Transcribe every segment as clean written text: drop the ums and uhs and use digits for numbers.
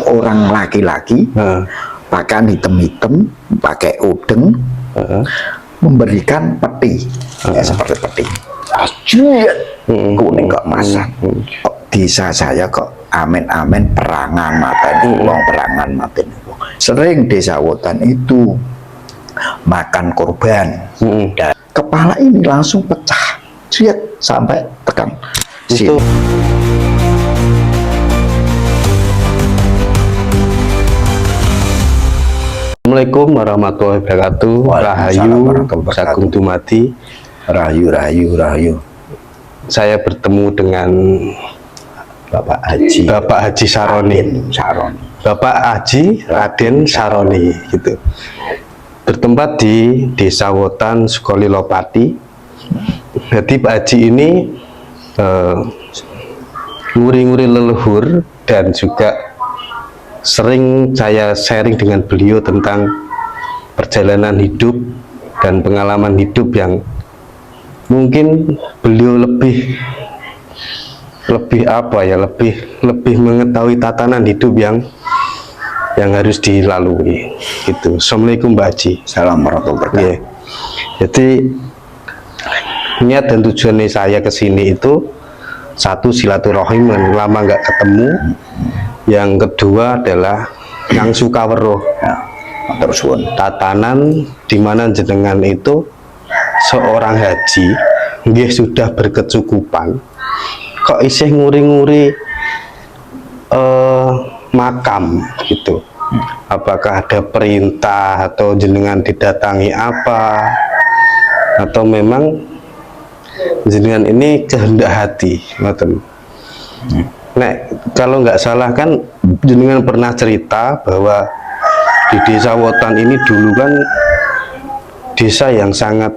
seorang laki-laki pakaian hitam-hitam, pakai udeng, memberikan peti, ya, seperti peti. Kuning kok masak. Desa saya kok amin-amin perangan mateni wong, perangan mateni wong. Sering desa Wotan itu makan korban. Dan kepala ini langsung pecah, sampai tekan sini. Assalamualaikum warahmatullahi wabarakatuh. Rahayu, Sagung Dumadi. Rahayu. Saya bertemu dengan Bapak Haji Saroni. Bapak Haji Raden Saroni, gitu. Bertempat di Desa Wotan, Sukolilopati. Jadi Pak Haji ini nguri-nguri leluhur, dan juga sering saya sharing dengan beliau tentang perjalanan hidup dan pengalaman hidup yang mungkin beliau lebih mengetahui tatanan hidup yang harus dilalui, gitu. Assalamualaikum Mbak Haji. Assalamualaikum warahmatullahi wabarakatuh. Jadi niat dan tujuannya saya kesini itu, satu, silaturahim, lama nggak ketemu. Yang kedua adalah yang suka weruh, tatanan dimana jenengan itu seorang haji, dia sudah berkecukupan, kok isih nguri-nguri makam, gitu. Apakah ada perintah atau jenengan didatangi apa, atau memang jenengan ini kehendak hati, ngoten. Nah, kalau nggak salah kan jenengan pernah cerita bahwa di Desa Wotan ini dulu kan desa yang sangat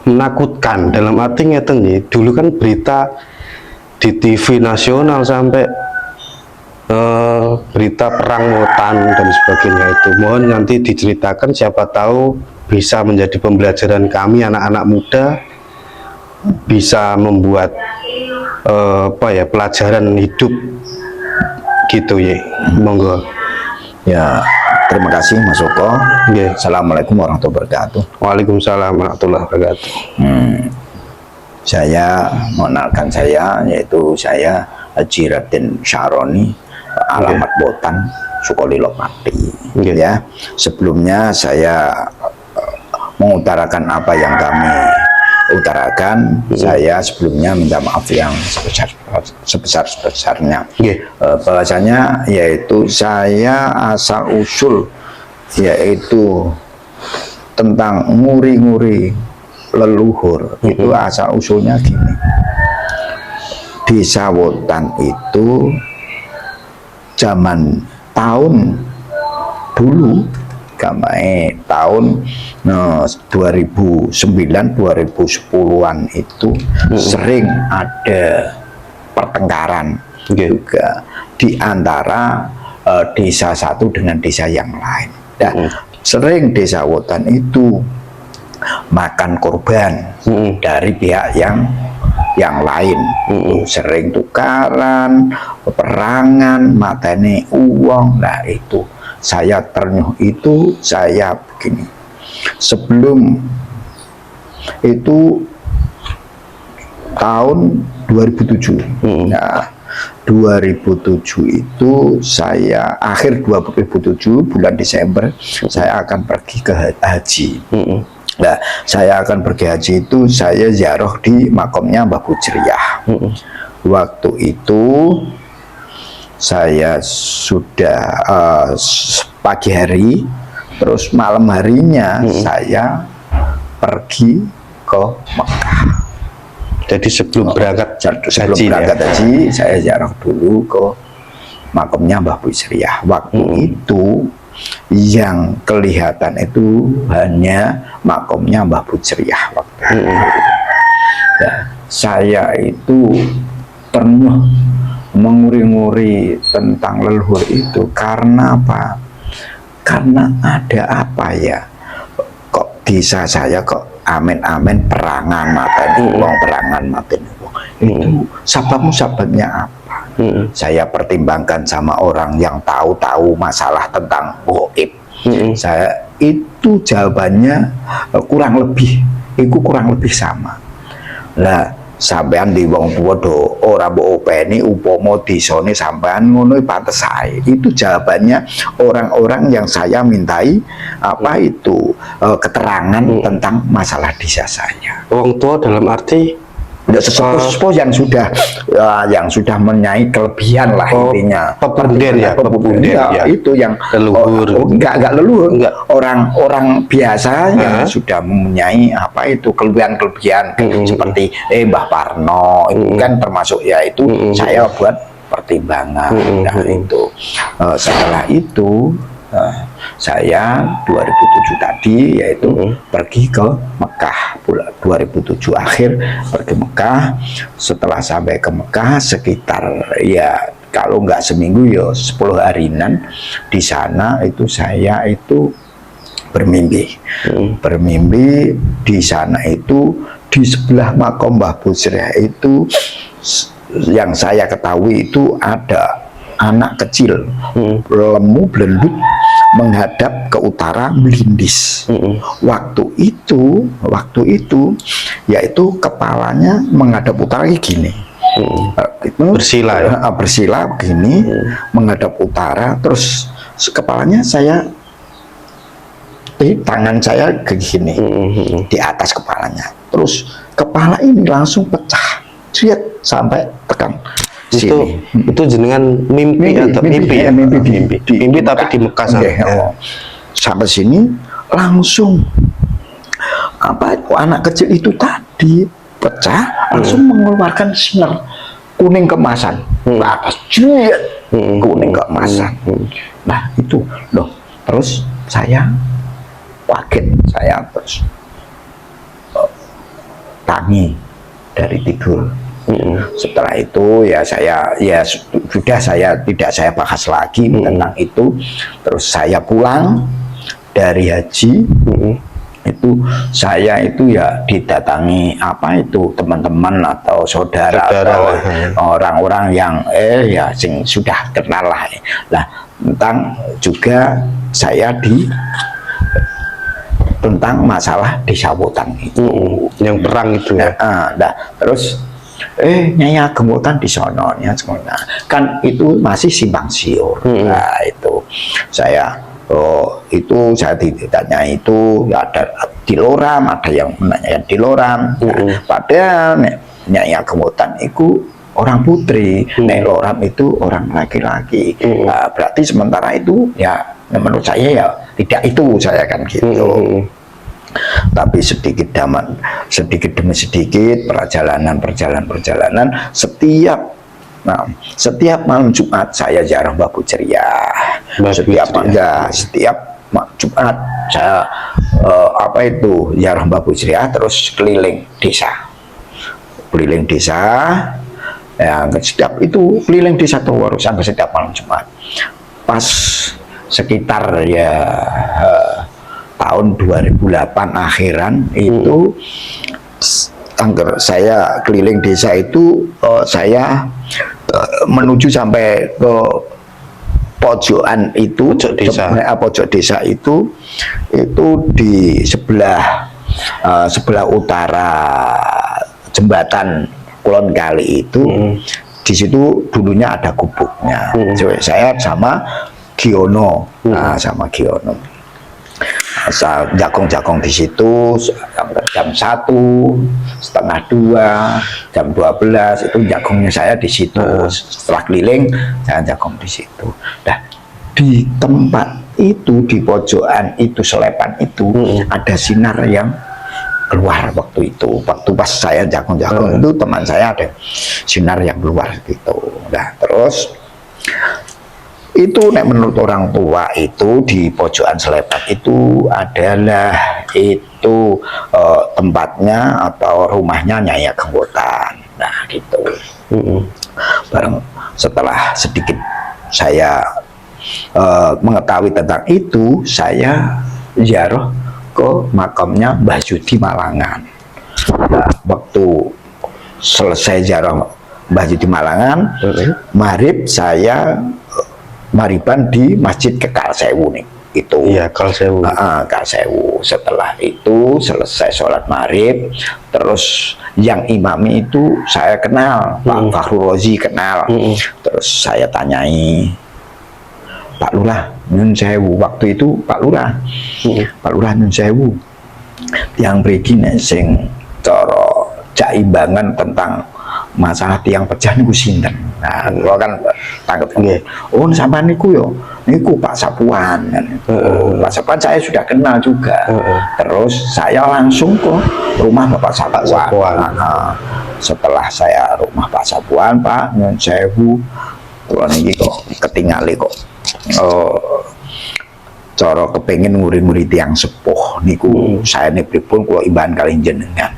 menakutkan, dalam arti ngeten nih, dulu kan berita di TV nasional sampai berita perang Wotan dan sebagainya itu. Mohon nanti diceritakan, siapa tahu bisa menjadi pembelajaran kami anak-anak muda, bisa membuat pelajaran hidup, gitu ya. Monggo. Ya, terima kasih Mas Oko. Assalamualaikum warahmatullahi wabarakatuh. Waalaikumsalam warahmatullahi wabarakatuh. Saya mengenalkan yaitu saya Haji Raden Saroni, alamat Wotan, Sukolilopati. Ya, sebelumnya saya mengutarakan apa yang kami utarakan. Saya sebelumnya minta maaf yang sebesar-besarnya. Bahwasanya yaitu saya asal usul yaitu tentang nguri-nguri leluhur. Itu asal usulnya gini. Desa Wotan itu zaman tahun dulu, tahun 2009-2010-an itu sering ada pertengkaran juga di antara desa satu dengan desa yang lain. Dan sering Desa Wotan itu makan korban dari pihak yang lain. Sering tukaran, peperangan, mateni uang. Nah, itu saya ternyuh, itu saya begini. Sebelum itu tahun 2007. Nah, 2007 itu saya akhir 2007 bulan Desember saya akan pergi ke haji. Nah, saya akan pergi haji itu saya ziarah di makamnya Mbah Bujriyah. Waktu itu saya sudah pagi hari, terus malam harinya saya pergi ke Mekah. Jadi sebelum berangkat haji, saya ziarah dulu ke makamnya Mbah Bujriyah. Waktu itu yang kelihatan itu hanya makamnya Mbah Bujriyah waktu itu. Ya, saya itu ternyuh menguri-nguri tentang leluhur itu karena apa? Karena ada apa ya? Kok desa saya kok amin-amin perangan mateni wong, perangan mateni wong. Itu sebabnya apa? Saya pertimbangkan sama orang yang tahu masalah tentang gaib. Saya itu jawabannya kurang lebih sama. Lah sampean di wong tuwa do ora mbok openi upama disone sampean ngono pantes sae. Itu jawabannya orang-orang yang saya mintai keterangan tentang masalah desa saya. Wong tua dalam arti sesepuh yang sudah menyai kelebihan lah intinya. Pepunden ya, itu yang leluhur. Enggak leluhur, orang biasa yang sudah mempunyai kelebihan seperti Mbah Parno itu kan termasuk ya itu saya buat pertimbangan. Nah itu setelah itu saya 2007 tadi yaitu pergi ke Mekah, bulan 2007 akhir pergi Mekah. Setelah sampai ke Mekah sekitar ya kalau nggak seminggu ya 10 harian di sana itu saya itu bermimpi di sana itu di sebelah makam Mbah Busra itu yang saya ketahui itu ada anak kecil lemu belendut menghadap ke utara melindis. Waktu itu yaitu kepalanya menghadap utara gini. Bersila ya? Bersila begini menghadap utara, terus kepalanya tangan saya begini di atas kepalanya, terus kepala ini langsung pecah sampai tekan sini. Itu jenengan mimpi tapi di Mekah sampai sini langsung anak kecil itu tadi pecah langsung mengeluarkan sinar kuning keemasan ke atas, kuning keemasan. Nah itu loh, terus saya kaget, saya terus tangi dari tidur. Setelah itu ya sudah tidak saya bahas lagi tentang itu. Terus saya pulang dari haji itu saya itu ya didatangi teman-teman atau saudara atau orang-orang yang sing sudah kenal lah. Nah tentang juga saya tentang masalah desa Wotan itu yang perang itu ya. Nah terus Nyai Ageng Wotan di sono kan itu masih simpang siur. Nah itu saya ditanya itu ya ada di Loram, ada yang menanyakan di Loram. Padahal Nyai Ageng Wotan itu orang putri, Nek Loram itu orang laki-laki. Berarti sementara itu ya menurut saya ya tidak itu saya kan gitu. Tapi sedikit demi sedikit perjalanan setiap malam Jumat saya ziarah Mbah Bujriah. Setiap Jumat saya ziarah Mbah Bujriah, terus keliling desa ya, setiap itu keliling desa Towarusan setiap malam Jumat. Pas sekitar ya tahun 2008 akhiran itu saya keliling desa itu saya menuju sampai ke pojokan itu, pojok desa itu di sebelah utara jembatan Kulon Kali itu. Di situ dulunya ada gubuknya. Saya sama Giono, sama Giono. Jagong-jagong di situ jam 1, setengah 2, jam 12 itu jagongnya saya di situ. Setelah keliling saya jagong di situ. Nah di tempat itu, di pojokan itu, selepan itu ada sinar yang keluar waktu itu. Waktu pas saya jagong-jagong itu teman saya ada sinar yang keluar gitu. Nah terus itu menurut orang tua itu di pojokan selepan itu adalah itu tempatnya atau rumahnya Nyai Ageng Wotan. Nah gitu. Bareng setelah sedikit saya mengetahui tentang itu, saya ziarah ke makamnya Mbah Yudi Malangan. Nah, waktu selesai ziarah Mbah Yudi Malangan. Maghrib saya mariban di Masjid Kekal Sewu nih. Itu Iya, Kal Sewu. Kal Sewu. Setelah itu selesai sholat maghrib, terus yang imami itu saya kenal, Pak Fakhrul Rozi kenal. Terus saya tanyai, Pak Lurah Nyun Sewu, waktu itu Pak Lurah, Pak Lurah Nyun Sewu, yang mriki nek sing cara jaimbangan tentang masalah tiang pecah niku sinten. Nah, kula kan tanggep nggih. Oh, sampean niku yo niku Pak Sapuan kan. Oh, Pak Sapuan saya sudah kenal juga. Terus saya langsung ke rumah Bapak Sapuan. Nah, setelah saya rumah Pak Sapuan, Pak Nyun Sewu, kula niki kok ketingali kok. Cara kepengin nguri-nguri tiang sepuh niku saya pripun kula imbahan kalih jenengan.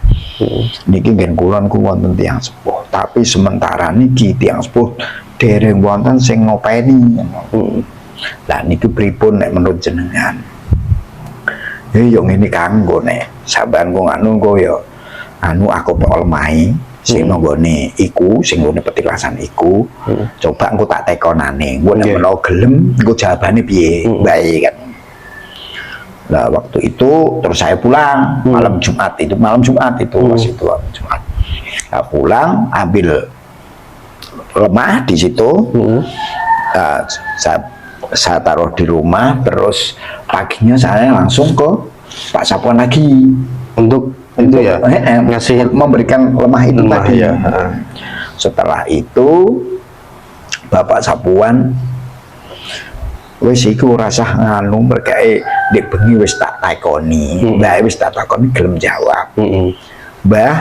Niki ngen kula niku wonten tiang sepuh, tapi sementara niki tiang sepuh dereng wonten sing ngopeni. Lah niki pripun nek menurut jenengan? Ya yo ngene kanggo nek sampean kok anu kok yo anu aku olmahi sing nggone iku, sing nggone petilasan iku, coba engko tak tekonane, engko nek menawa gelem engko jawabane piye, bae kan. Nah, waktu itu terus saya pulang malam Jumat itu pas itu malam Jumat. Nah, pulang ambil lemah di situ, saya taruh di rumah, terus paginya saya langsung ke Pak Sapuan lagi untuk itu ya ngasih memberikan lemah itu tadi. Ya. Setelah itu Bapak Sapuan wis iku rasah nganu berkae dek bengi wis tak takoni. Mbah wis tak takoni gelem jawab. Mbah,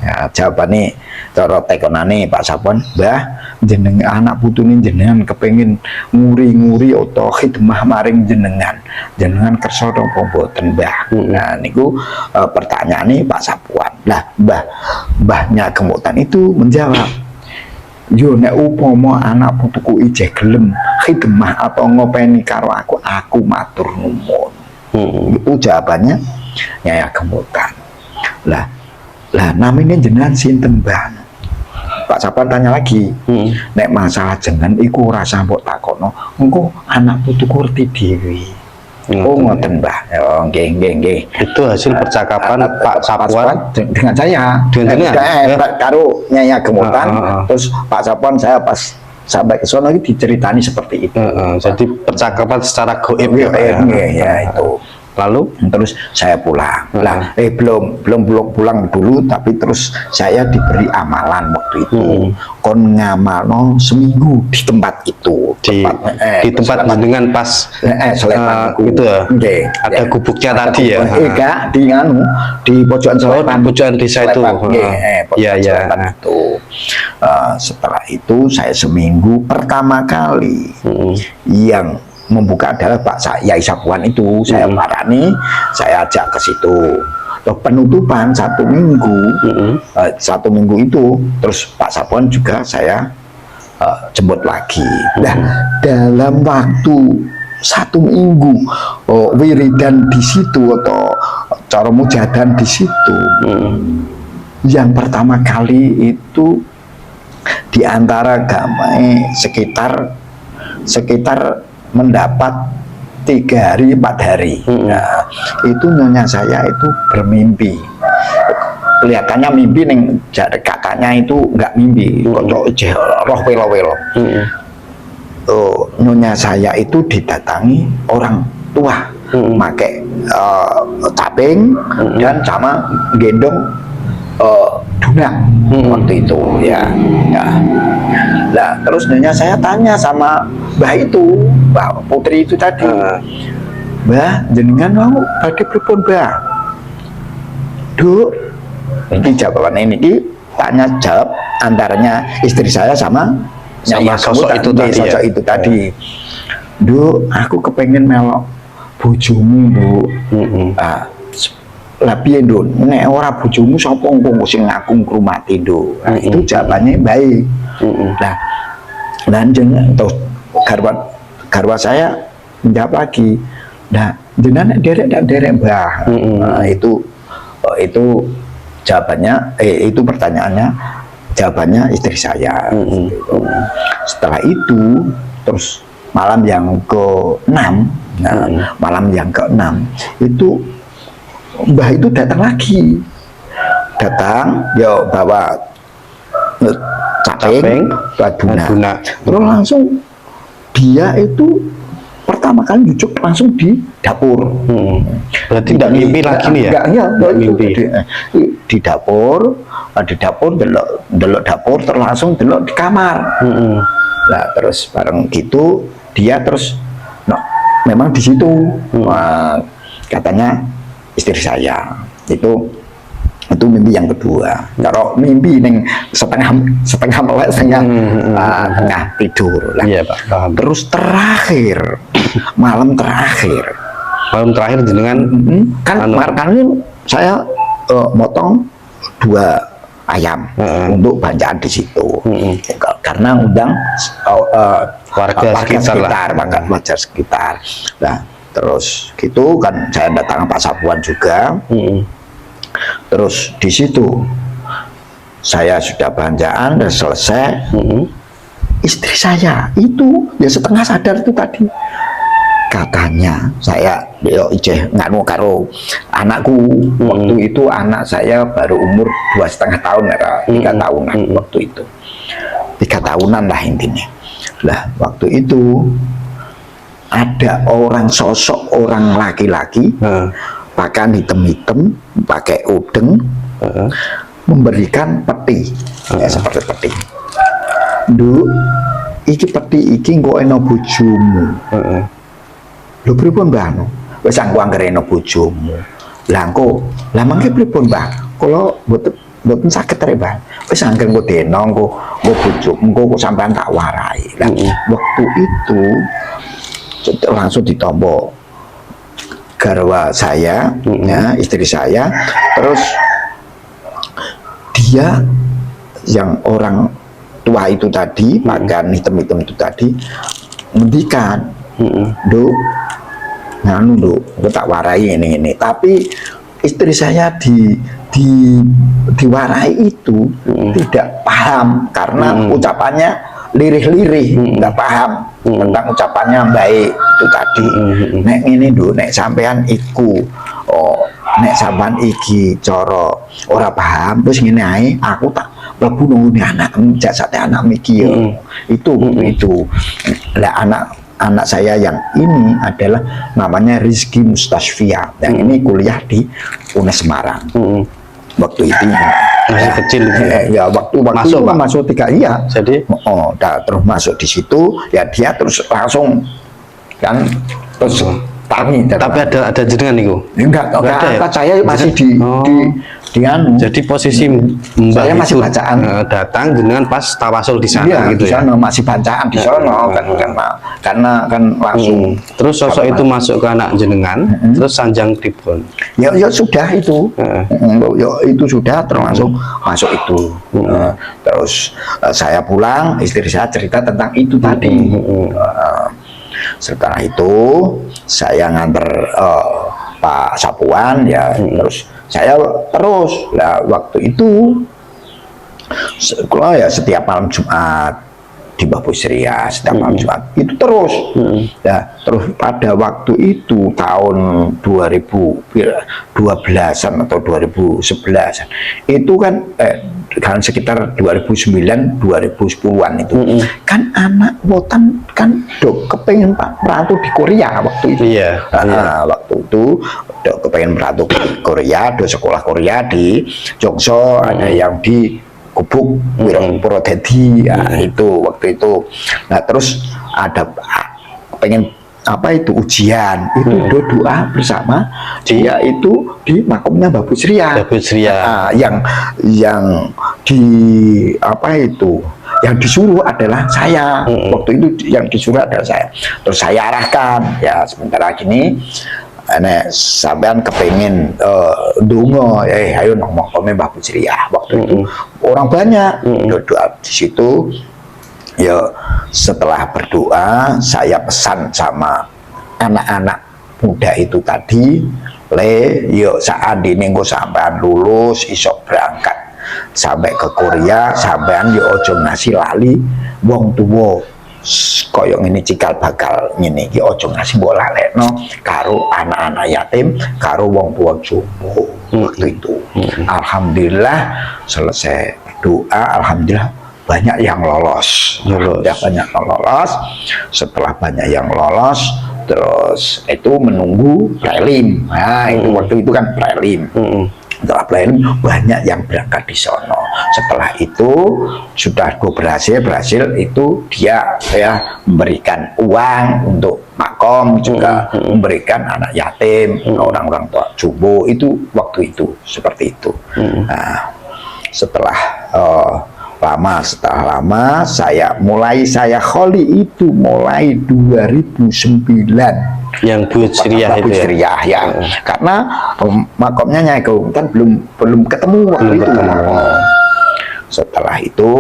ya jawabane cara tekonane Pak Sapuan, Mbah jeneng anak putune jenengan kepengin nguri-nguri utawa khidmah maring jenengan. Jenengan kersa napa mboten, Mbah? Nah niku pertanyaane Pak Sapuan. Lah, mbahnya Gemutan itu menjawab, yo nek upama anak putuku ijeh gelem khidmah atau ngopeni karo aku matur nuwun. Itu jawabannya Nyai Gemutan. Lah namanya jenengan sinten, Mbah? Pak Sapuan tanya lagi, nek masalah jenengan iku rasa mbok takono, engko anak putuku ngerti dhewe. Oh ngoten, Mbah. Oh nggih. Itu hasil percakapan Pak Sapuan dengan saya. Dengan karo Nyai Gemutan. Terus Pak Sapuan saya pas sampai ke sana diceritani seperti itu. Jadi percakapan secara goib ya itu. Lalu terus saya pulang. Lah belum pulang dulu, tapi terus saya diberi amalan waktu itu. Kon ngamalno seminggu di tempat itu. Di tempat dengan pas selepan itu ya. Ada gubuknya tadi ya. Enggak, di pojokan selepan. Pojokan desa itu. Iya. Itu. Setelah itu saya seminggu pertama kali yang membuka adalah Pak Yai Sapuan itu. Saya parani, saya ajak ke situ. Penutupan 1 minggu, 1 minggu itu, terus Pak Sapuan juga saya jemput lagi. Nah, dalam waktu 1 minggu wiridan di situ atau cara mujadan di situ, yang pertama kali itu di antara gamai sekitar mendapat 3 hari 4 hari. Nah, itu nyonya saya itu bermimpi. Kelihatannya mimpi neng kakaknya itu nggak mimpi, kok roh welo-welo. Nyonya saya itu didatangi orang tua, pakai caping dan sama gendong dunang waktu itu ya. Nah terus nyonya saya tanya sama Mbah itu, Mbah Putri itu tadi, Mbah jenengan mau badhe pripun, Mbah? Duk, ini jawaban ini tanya jawab antaranya istri saya sama sosok itu tadi. Duk, aku kepengen melok bojomu, Bu. Lah piye, Nduk? Nek ora bojomu sapa engko sing ngaku ngrumati, Nduk? Nah, itu jawabannya baik. Nah, lanjut terus garwa saya menjawab lagi. Nah, jenengan derek Mbah. Nah, itu jawabannya itu pertanyaannya jawabannya istri saya. Gitu. Setelah itu terus malam yang ke-6, malam yang ke-6 itu mbah itu datang lagi, ya bawa caping, baduna. Terus langsung dia itu pertama kali duduk langsung di dapur. Berarti tidak mimpi lagi nih ya? Enggak mimpi. Di dapur, delok dapur, terus langsung delok di kamar. Nah, terus bareng gitu dia terus memang di situ katanya istri saya itu mimpi yang kedua. Kalau mimpi neng setengah melek, setengah tidur lah. Iya, Pak, paham. Terus terakhir malam terakhir jenengan kan saya motong 2 ayam untuk banjaan di situ karena undang warga sekitar. Nah, terus gitu kan saya datang Pak Sapuan juga. Terus di situ saya sudah banjaan dan selesai. Istri saya itu ya setengah sadar itu tadi. Katanya saya nganu karo anakku. Waktu itu anak saya baru umur 2,5 tahun, 3 tahunan waktu itu. 3 tahunan lah intinya. Lah waktu itu ada sosok orang laki-laki pakaian hitam-hitam, pakai udeng, memberikan peti, ya, seperti peti. Iki peti iki engko eno bojomu. Lho pripun Mbah? Wis angko anggere eno bojomu. Lah engko, lah mangke pripun Mbah? Kula mboten saged rek Mbah. Wis angger engko deno engko bojomu, engko sampean tak warai. Lah waktu itu langsung ditompo garwa saya, ya, istri saya. Terus dia yang orang tua itu tadi, pakaian hitam-hitam itu tadi, ngendikan, gue tak warai ini. Tapi istri saya diwarai itu tidak paham karena ucapannya lirih-lirih, nggak paham tentang ucapannya baik itu tadi. Nek ini nek sampean iku, nek sampean iki coro ora paham, terus ngene ae, aku tak mlebu nunggu anak jasate anak miki ya. Itu. Lah anak saya yang ini adalah namanya Rizky Mustasfia, yang ini kuliah di UNES Semarang. Waktu itu masih kecil ya, waktu masuk 3, iya. Jadi terus masuk di situ ya, dia terus langsung kan terus tangi. Tapi ada jenengan niku? Enggak ya? Saya masih di jadi posisi mbak saya masih bacaan datang jenengan pas tawasul di sana, iya, gitu di sana, ya? Masih bacaan di sana karena langsung. Terus sosok itu masuk ke anak jenengan, terus sanjang dipun. Ya sudah itu. Ya itu sudah termasuk masuk itu. Terus saya pulang, istri saya cerita tentang itu tadi. Setelah itu saya nganter Pak Sapuan ya, terus saya lah waktu itu ya setiap malam Jumat di Mbah Busria, setiap malam Jumat itu terus. Ya, terus pada waktu itu tahun 2012-an atau 2011-an itu kan sekitar 2009 2010-an itu kan anak Wotan kan kepengen merantau di Korea waktu itu. Waktu itu kepengen merantau di Korea, sekolah Korea di Jongso, ada yang di Gubuk Purwodadi, ya, itu waktu itu. Nah terus ada pengen ujian itu doa bersama dia itu di makamnya Mbah Busria. Yang yang disuruh adalah saya. Waktu itu yang disuruh adalah saya. Terus saya arahkan, ya sebentar lagi nih sampean kepengen dongo, ayo ngomong Mbah Busria. Waktu itu orang banyak doa di situ. Ya setelah berdoa saya pesan sama anak-anak muda itu tadi, yo saat ini engko sampean lulus isok berangkat sampai ke Korea sampean yo ojo ngasih lali wong tuwa koyok ini cikal bakal ngene iki ojo ngasih mbok lalekno karo anak-anak yatim karo wong tua jumbo. Waktu itu alhamdulillah selesai doa, alhamdulillah banyak yang lolos. Ya, banyak yang lolos. Setelah banyak yang lolos, terus itu menunggu prelim. Nah, itu waktu itu kan prelim. Setelah prelim banyak yang berangkat di sono. Setelah itu sudah berhasil itu dia memberikan uang untuk makom, juga memberikan anak yatim, orang-orang tua jumbo. Itu waktu itu seperti itu. Nah, setelah lama saya kholi itu mulai 2009 yang Buyut Syriah itu Syriah, ya. Karena makomnya Nyai Gawung kan belum ketemu waktu itu. Setelah itu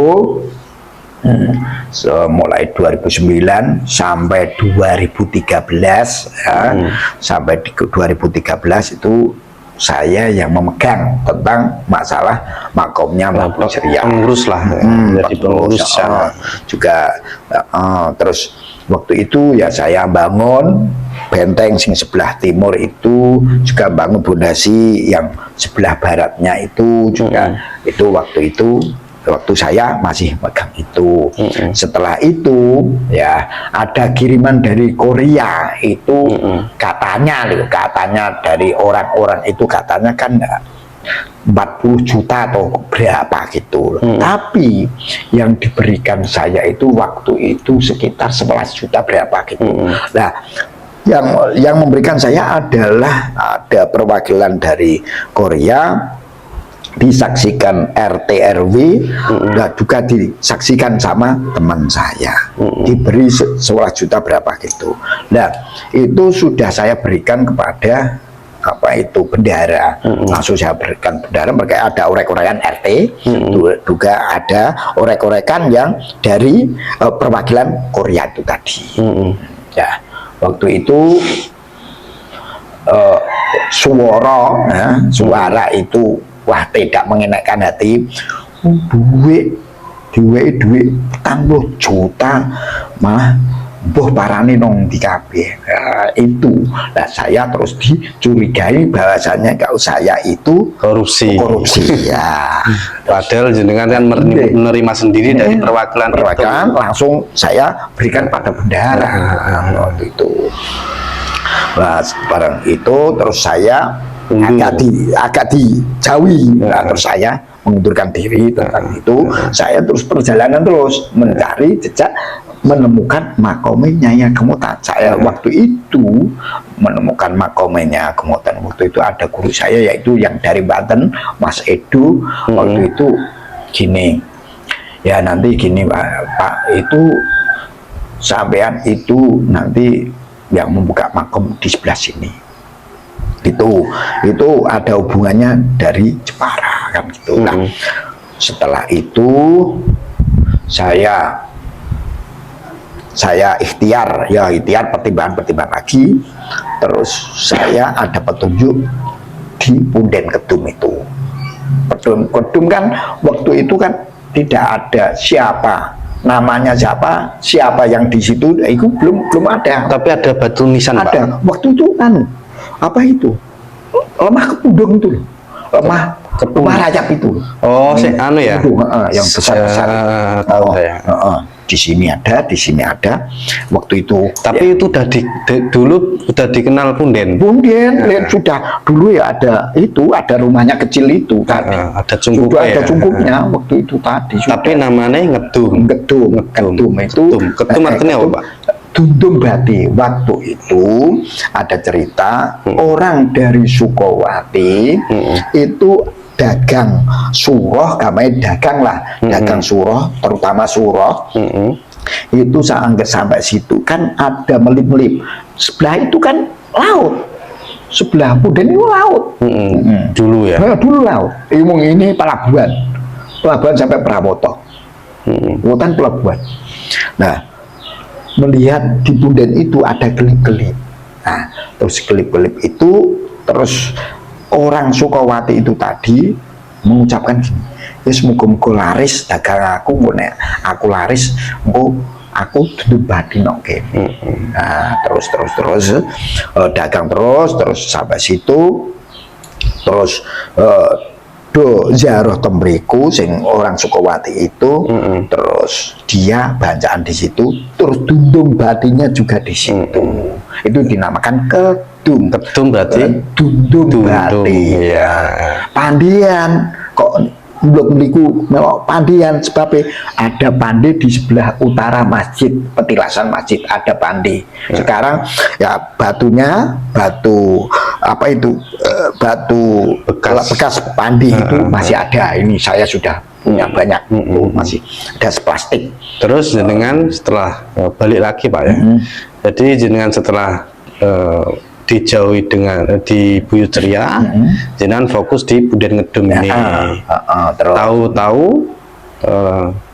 mulai 2009 sampai 2013 ya, sampai di 2013 itu saya yang memegang tentang masalah makomnya Buyut Syriah, pengurus lah, jadi pengurus juga. Terus waktu itu ya saya bangun benteng sing sebelah timur itu, juga bangun pondasi yang sebelah baratnya itu juga. Itu waktu saya masih megang itu. Setelah itu ya ada kiriman dari Korea itu, katanya dari orang-orang itu katanya kan 40 juta atau berapa gitu. Tapi yang diberikan saya itu waktu itu sekitar 11 juta berapa gitu. Nah, yang memberikan saya adalah ada perwakilan dari Korea, disaksikan RT RW, dan juga disaksikan sama teman saya, diberi 11 juta berapa gitu. Nah, itu sudah saya berikan kepada bendahara, langsung saya berikan bendahara. Mereka ada orek-orekan RT, juga ada orek-orekan yang dari perwakilan Korea itu tadi. Ya, waktu itu suara itu wah tidak mengenakan hati. Duit 40 juta malah boh parane nong di kabeh. Itu nah, saya terus dicurigai bahwasanya kalau saya itu korupsi ya. Padahal jenengan kan menerima sendiri dari perwakilan langsung saya berikan pada bendahara waktu itu. Nah, barang itu terus saya agak dijauhi. Nah, terus saya mengundurkan diri tentang itu. Saya terus perjalanan terus mencari jejak, menemukan makomenya Nyai Gemutan. Saya waktu itu menemukan makomenya Gemutan. Waktu itu ada guru saya yaitu yang dari Banten, Mas Edu. Waktu itu gini, ya nanti gini Pak, itu sampean itu nanti yang membuka makom di sebelah sini. Itu ada hubungannya dari Jepara kan gitu. Nah, setelah itu saya ikhtiar pertimbangan lagi. Terus saya ada petunjuk di Punden Kedung itu. Kedung kan waktu itu kan tidak ada namanya siapa yang di situ, itu belum ada. Tapi ada batu nisan, ada Pak. Waktu itu kan apa itu lemah Kepundung itu, lemah rayap itu. Ya yang besar-besar. Di sini ada waktu itu. Tapi itu dulu sudah dikenal Punden. Sudah dulu ya ada rumahnya kecil itu tadi. Ada cungkupnya waktu itu tadi. Tapi namanya Ngedung itu artinya apa, Pak? Dundung Bati. Waktu itu ada cerita orang dari Sukowati itu dagang suroh, dagang suroh, terutama suroh. Itu sampai situ kan ada melip-melip. Sebelah itu kan laut, sebelah Punden itu laut. Dulu ya. Dulu laut. Ini pelabuhan sampai Prawoto. Hutan pelabuhan. Nah, melihat di Punden itu ada kelip-kelip. Nah, terus kelip-kelip itu terus orang Sukowati itu tadi mengucapkan gini, ya semoga-moga laris dagang aku, nek aku laris, aku duduk badi nok kene. Nah, terus dagang terus sampai situ, terus do ziarah tembriku sing orang Sukawati itu, terus dia bacaan di situ, terus dundung batinya juga di situ. Itu dinamakan kedung. Kedung berarti dundung bati. ya. Pandian kok blok meliku melok pandian sebabnya ada pandi di sebelah utara masjid, petilasan masjid ada pandi. Sekarang ya batunya batu apa itu batu bekas pandi itu masih ada. Ini saya sudah punya banyak, masih ada plastik. Terus jenengan setelah balik lagi Pak ya, jadi jenengan setelah dijauhi dengan di Buyut Ceria, jenengan fokus di Punden Ngedung ini. Tahu-tahu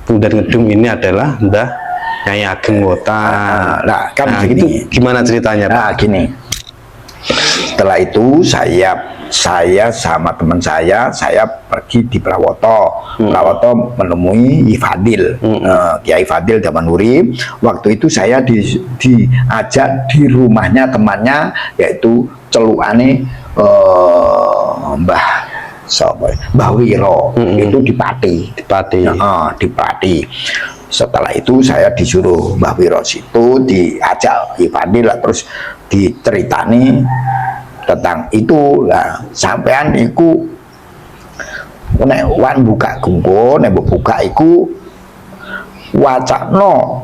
Punden Ngedung ini adalah Mbah Nyai Ageng Wotan. Nah, kan itu gini. gimana ceritanya Pak? Nah, gini. Setelah itu saya sama teman saya pergi di Prawoto. Prawoto menemui Ifadil, Kiai Fadil Damanhuri. Waktu itu saya diajak di rumahnya temannya, yaitu celukane Mbah Wiro, itu di Pati. Di Pati. Setelah itu saya disuruh Mbah Wiro situ, diajak Ifadil, terus diceritani tentang itu lah. Sampean iku nek wan buka gungko, nek buka iku wacana